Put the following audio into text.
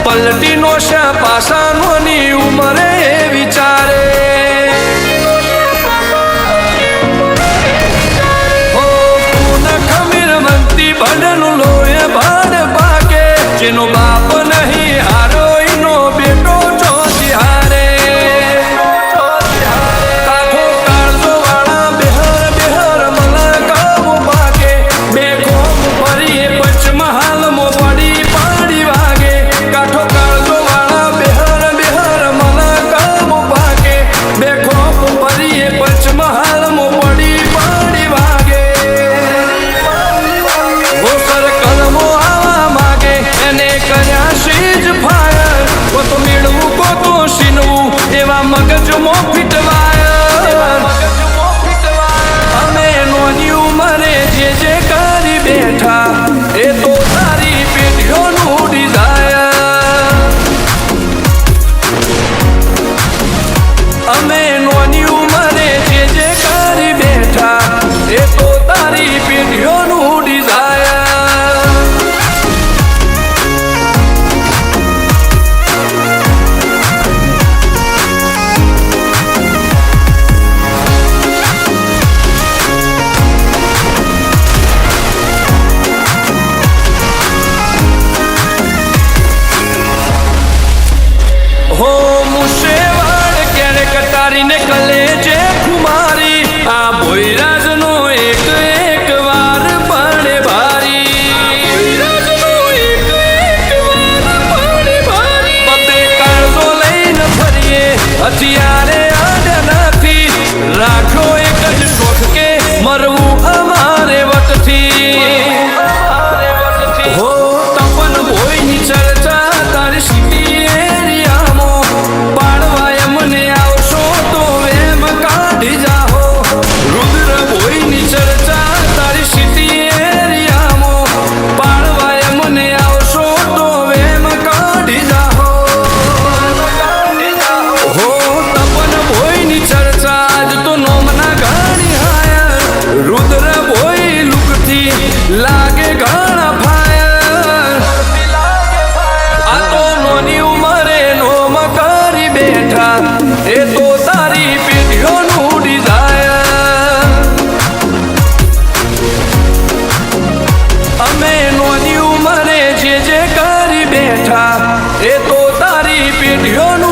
પલટી નો પાસાનોની ઉમરે વિચારે હો પૂન ખમીર મંતી બડનું લોહે ભાડ પાકે જેનો બાપ નહીં હારો એનો બેટો ચોથી હારે કાઠો કાળજો વાળા બેહર બેહર મલકાવો પાકે બે ખોમ ફરીએ પંચમહાલ મો પડી પાડી વાગે કાઠો કાળજો વાળા બેહર બેહર મલકાવો પાકે બે ખોમ ફરીએ પંચમહાલ મો પડી પાડી વાગે ઓસર કલમો આવા માગે એને કર્યા સીજ ફાયર કોતો મેળવું કોતો સીનવું એવા મગજમો ફીટવાય અમે નોની ઉંમરે જે કરી બેઠા એ તો તારી પેઢીઓનું ડિઝાયર અમે નોની ઉંમરે જે કરી બેઠા એ તો તારી પેઢીઓનું ડિઝાયર હો મુશેવાડ ક્યારે કટારીને કલેજે ખુમારી આ ભોયરાજનો એક એક વાર પડે ભારી પતે કાળજો લઈને ફરીએ હથિયારે આડ્યા નથી રાખો એક જ શોખ કે મરવું અમારે વટથી હો તપન ભોયની ચર્ચા તારી સિટી પાડવાય મને આવશો તો વેમ કાઢી જાહો રુદ્ર ભોયની ચર્ચા તારી સિટી એરિયામાં પાડવાય મને આવશો તો વેમ કાઢી જાહો હો તપન ભોયની ચર્ચા આજ તો નોમના ગાડી હાયર રુદ્ર ભોય લુકથી લાગે ઘણા ફાયર આ તો નોની ઉંમરે નોમ કરી બેઠા એ તો તારી બેઠા એ તો તારી પેઢીઓનું